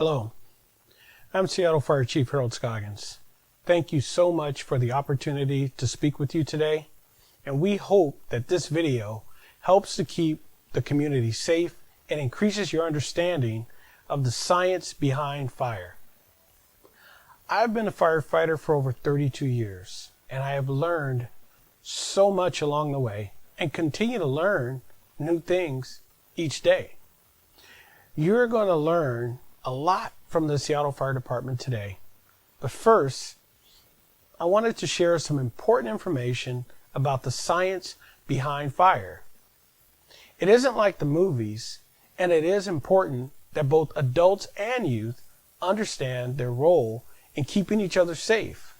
Hello, I'm Seattle Fire Chief Harold Scoggins. Thank you so much for the opportunity to speak with you today, and we hope that this video helps to keep the community safe and increases your understanding of the science behind fire. I've been a firefighter for over 32 years, and I have learned so much along the way and continue to learn new things each day. You're going to learn a lot from the Seattle Fire Department today. But first, I wanted to share some important information about the science behind fire. It isn't like the movies, and it is important that both adults and youth understand their role in keeping each other safe.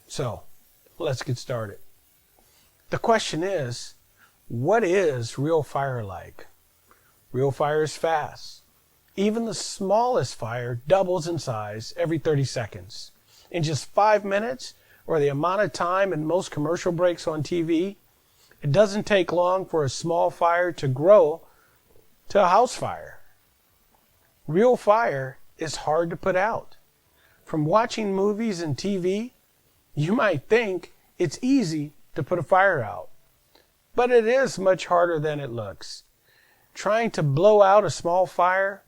So, let's get started. The question is, what is real fire like? Real fire is fast. Even the smallest fire doubles in size every 30 seconds. In just 5 minutes, or the amount of time in most commercial breaks on TV, it doesn't take long for a small fire to grow to a house fire. Real fire is hard to put out. From watching movies and TV, you might think it's easy to put a fire out, but it is much harder than it looks. Trying to blow out a small fire,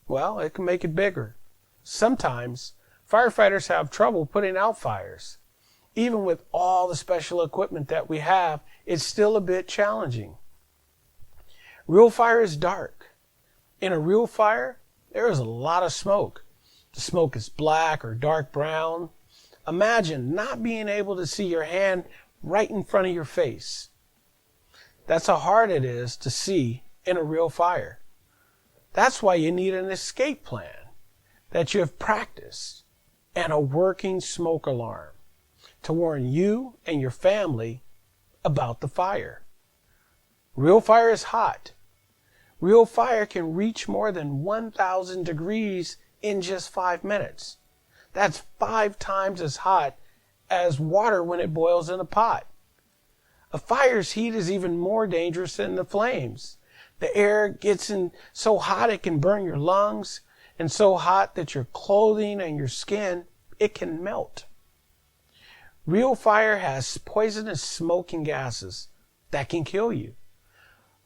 well, it can make it bigger. Sometimes firefighters have trouble putting out fires. Even with all the special equipment that we have, it's still a bit challenging. Real fire is dark. In a real fire, there is a lot of smoke. The smoke is black or dark brown. Imagine not being able to see your hand right in front of your face. That's how hard it is to see in a real fire. That's why you need an escape plan that you have practiced and a working smoke alarm to warn you and your family about the fire. Real fire is hot. Real fire can reach more than 1,000 degrees in just 5 minutes. That's 5 times as hot as water when it boils in a pot. A fire's heat is even more dangerous than the flames. The air gets in so hot it can burn your lungs, and so hot that your clothing and your skin, it can melt. Real fire has poisonous smoking gases that can kill you.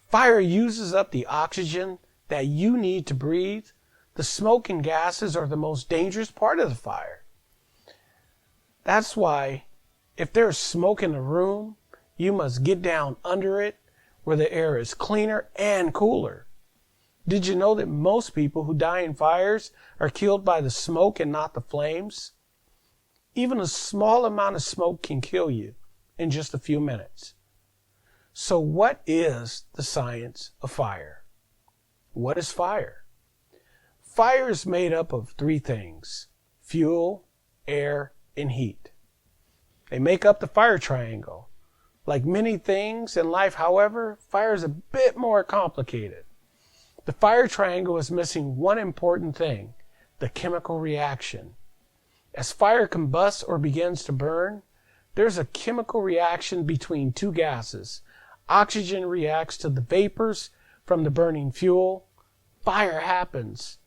Fire uses up the oxygen that you need to breathe. The smoking gases are the most dangerous part of the fire. That's why if there's smoke in the room, you must get down under it where the air is cleaner and cooler. Did you know that most people who die in fires are killed by the smoke and not the flames? Even a small amount of smoke can kill you in just a few minutes. So what is the science of fire? What is fire? Fire is made up of 3 things: fuel, air, and heat. They make up the fire triangle. Like many things in life, however, fire is a bit more complicated. The fire triangle is missing one important thing: the chemical reaction. As fire combusts or begins to burn, there's a chemical reaction between 2 gases. Oxygen reacts to the vapors from the burning fuel. Fire happens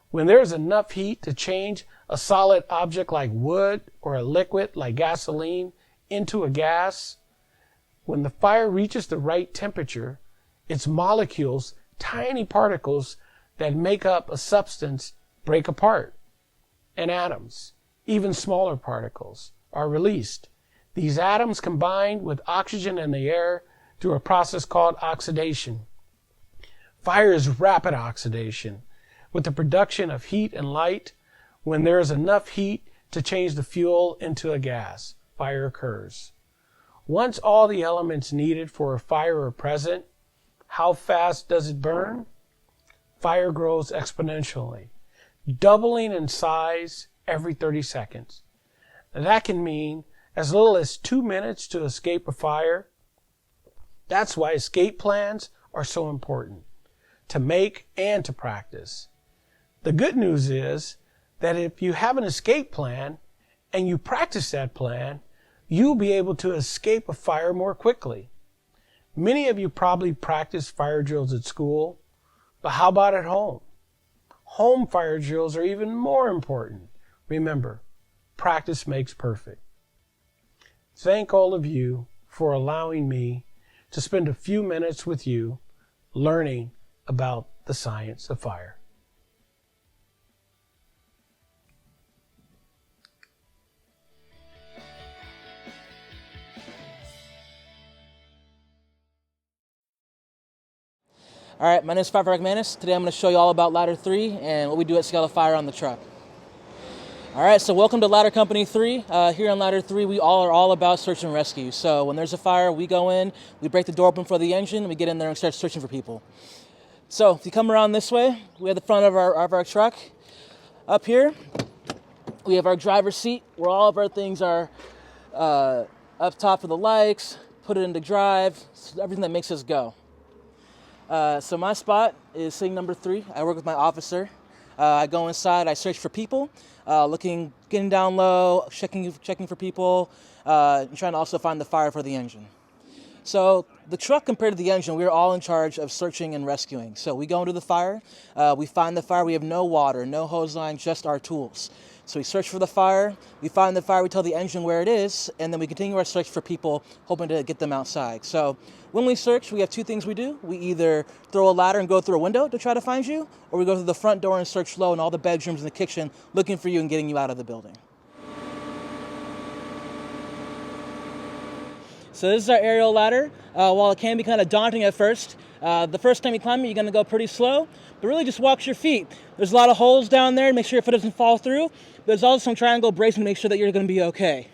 when there's enough heat to change a solid object like wood or a liquid like gasoline into a gas. When the fire reaches the right temperature, its molecules, tiny particles that make up a substance, break apart, and atoms, even smaller particles, are released. These atoms combine with oxygen in the air through a process called oxidation. Fire is rapid oxidation. With the production of heat and light, when there is enough heat to change the fuel into a gas, fire occurs. Once all the elements needed for a fire are present, how fast does it burn? Fire grows exponentially, doubling in size every 30 seconds. That can mean as little as 2 minutes to escape a fire. That's why escape plans are so important to make and to practice. The good news is that if you have an escape plan and you practice that plan, you'll be able to escape a fire more quickly. Many of you probably practice fire drills at school, but how about at home? Home fire drills are even more important. Remember, practice makes perfect. Thank all of you for allowing me to spend a few minutes with you learning about the science of fire. All right, my name is Firefighting. Today I'm going to show you all about Ladder 3 and what we do at Scale of Fire on the truck. All right, so welcome to Ladder Company 3. Here on Ladder 3, we are all about search and rescue. So when there's a fire, we go in, we break the door open for the engine, and we get in there and start searching for people. So if you come around this way, we have the front of our truck. Up here, we have our driver's seat where all of our things are up top for the lights, put it into drive, everything that makes us go. So my spot is sitting number 3. I work with my officer. I go inside, I search for people, getting down low, checking for people, and trying to also find the fire for the engine. So the truck compared to the engine, we're all in charge of searching and rescuing. So we go into the fire, we find the fire, we have no water, no hose line, just our tools. So we search for the fire, we find the fire, we tell the engine where it is, and then we continue our search for people, hoping to get them outside. So when we search, we have 2 things we do. We either throw a ladder and go through a window to try to find you, or we go through the front door and search low in all the bedrooms and the kitchen, looking for you and getting you out of the building. So this is our aerial ladder. While it can be kind of daunting at first, the first time you climb it, you're going to go pretty slow, but really just watch your feet. There's a lot of holes down there to make sure your foot doesn't fall through. There's also some triangle bracing to make sure that you're going to be okay.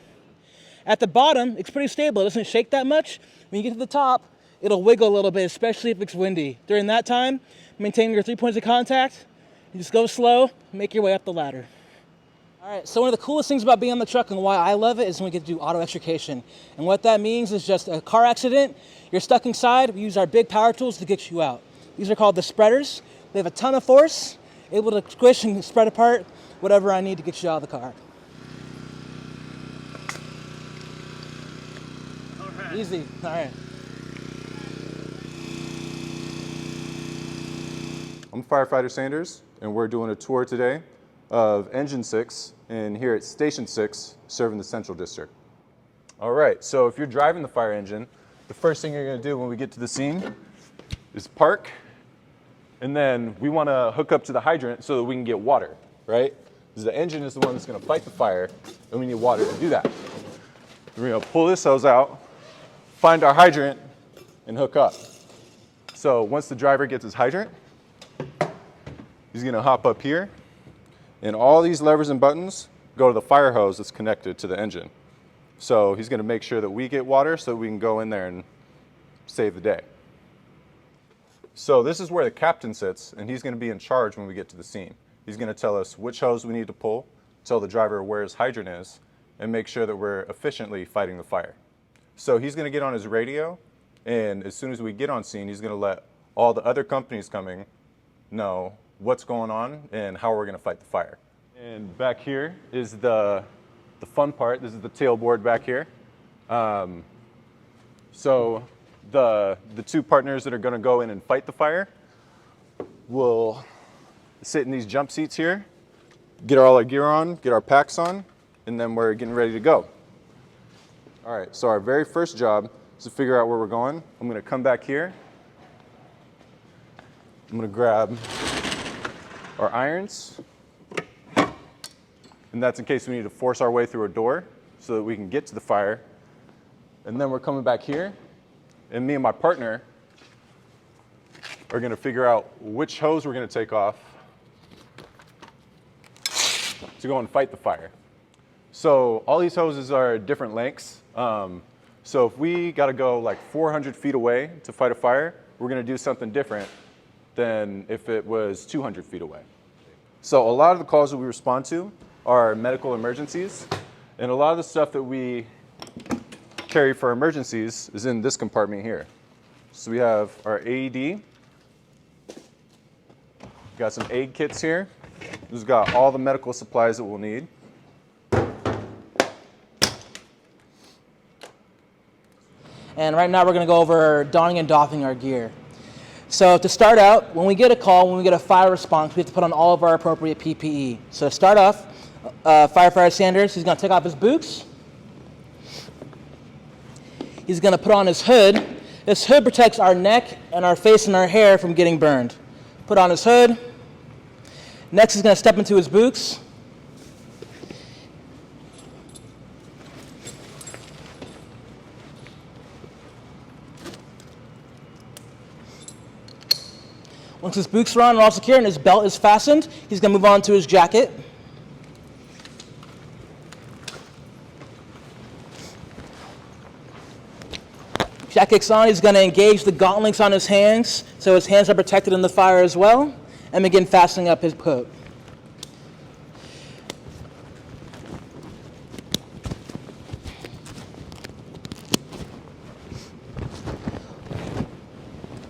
At the bottom, it's pretty stable. It doesn't shake that much. When you get to the top, it'll wiggle a little bit, especially if it's windy. During that time, maintain your 3 points of contact. You just go slow, make your way up the ladder. All right, so one of the coolest things about being on the truck and why I love it is when we get to do auto extrication. And what that means is just a car accident, you're stuck inside, we use our big power tools to get you out. These are called the spreaders. They have a ton of force, able to squish and spread apart whatever I need to get you out of the car. All right. Easy, all right. I'm Firefighter Sanders, and we're doing a tour today of Engine 6, and here at Station 6, serving the Central District. All right, so if you're driving the fire engine, the first thing you're gonna do when we get to the scene is park, and then we wanna hook up to the hydrant so that we can get water, right? Because the engine is the one that's gonna fight the fire, and we need water to do that. We're gonna pull this hose out, find our hydrant, and hook up. So once the driver gets his hydrant, he's gonna hop up here, and all these levers and buttons go to the fire hose that's connected to the engine. So he's gonna make sure that we get water so we can go in there and save the day. So this is where the captain sits, and he's gonna be in charge when we get to the scene. He's gonna tell us which hose we need to pull, tell the driver where his hydrant is, and make sure that we're efficiently fighting the fire. So he's gonna get on his radio, and as soon as we get on scene, he's gonna let all the other companies coming know what's going on and how we're gonna fight the fire. And back here is the fun part. This is the tailboard back here. So the 2 partners that are gonna go in and fight the fire will sit in these jump seats here, get all our gear on, get our packs on, and then we're getting ready to go. All right, so our very first job is to figure out where we're going. I'm gonna come back here. I'm gonna grab our irons, and that's in case we need to force our way through a door so that we can get to the fire. And then we're coming back here, and me and my partner are gonna figure out which hose we're gonna take off to go and fight the fire. So all these hoses are different lengths. So if we gotta go like 400 feet away to fight a fire, we're gonna do something different than if it was 200 feet away. So a lot of the calls that we respond to are medical emergencies, and a lot of the stuff that we carry for emergencies is in this compartment here. So we have our AED, got some aid kits here. This has got all the medical supplies that we'll need. And right now we're going to go over donning and doffing our gear. So to start out, when we get a call, when we get a fire response, we have to put on all of our appropriate PPE. So to start off, Firefighter Sanders, he's going to take off his boots. He's going to put on his hood. This hood protects our neck and our face and our hair from getting burned. Put on his hood. Next, he's going to step into his boots. Once his boots are on and all secure and his belt is fastened, he's going to move on to his jacket. Jacket's on, he's going to engage the gauntlets on his hands so his hands are protected in the fire as well, and begin fastening up his coat.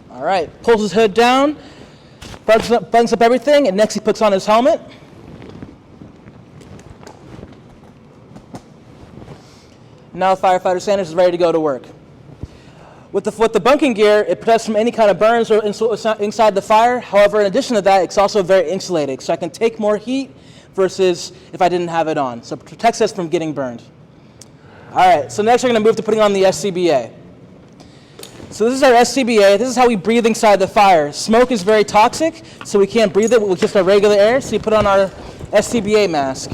All right, pulls his hood down, buttons up everything, and next he puts on his helmet. Now Firefighter Sanders is ready to go to work. With the bunking gear, it protects from any kind of burns or inside the fire. However, in addition to that, it's also very insulated, so I can take more heat versus if I didn't have it on. So it protects us from getting burned. All right, so next we're going to move to putting on the SCBA. So this is our SCBA. This is how we breathe inside the fire. Smoke is very toxic, so we can't breathe it with just our regular air, so you put on our SCBA mask.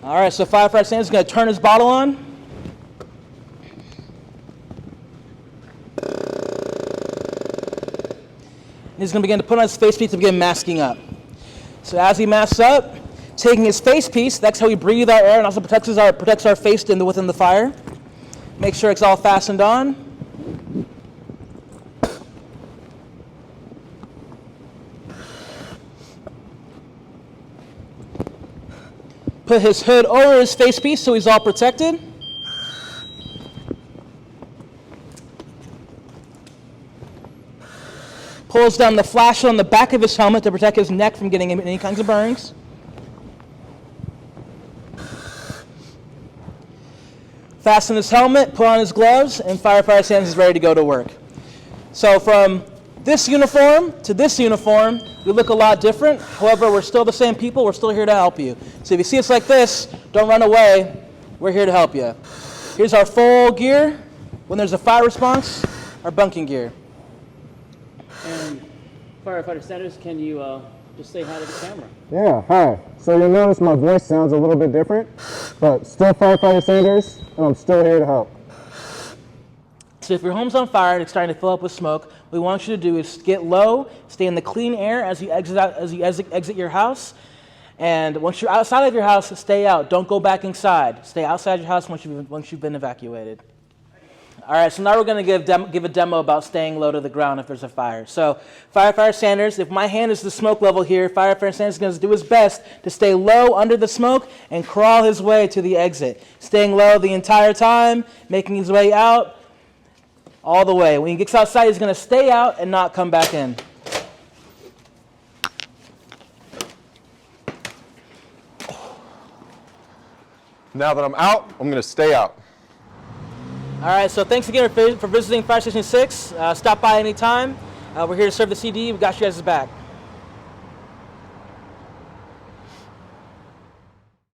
All right, so Firefighter Sanders is going to turn his bottle on. And he's going to begin to put on his face piece to begin masking up. So as he masks up, taking his face piece, that's how we breathe our air and also protects our face within the fire. Make sure it's all fastened on. Put his hood over his face piece so he's all protected. Pulls down the flash on the back of his helmet to protect his neck from getting any kinds of burns. Fasten his helmet, put on his gloves, and Firefighter Sanders is ready to go to work. So from this uniform to this uniform, we look a lot different. However, we're still the same people. We're still here to help you. So if you see us like this, don't run away. We're here to help you. Here's our full gear. When there's a fire response, our bunking gear. And Firefighter Sanders, can you just say hi to the camera? Yeah, hi. So you'll notice my voice sounds a little bit different, but still Firefighter Sanders, and I'm still here to help. So if your home's on fire and it's starting to fill up with smoke, what we want you to do is get low, stay in the clean air as you exit your house. And once you're outside of your house, stay out. Don't go back inside. Stay outside your house once you've been evacuated. All right, so now we're going to give a demo about staying low to the ground if there's a fire. So Firefighter Sanders, if my hand is the smoke level here, Firefighter Sanders is going to do his best to stay low under the smoke and crawl his way to the exit. Staying low the entire time, making his way out all the way. When he gets outside, he's going to stay out and not come back in. Now that I'm out, I'm going to stay out. All right, so thanks again for visiting Fire Station 6. Stop by anytime. We're here to serve the CD. We've got you guys' back.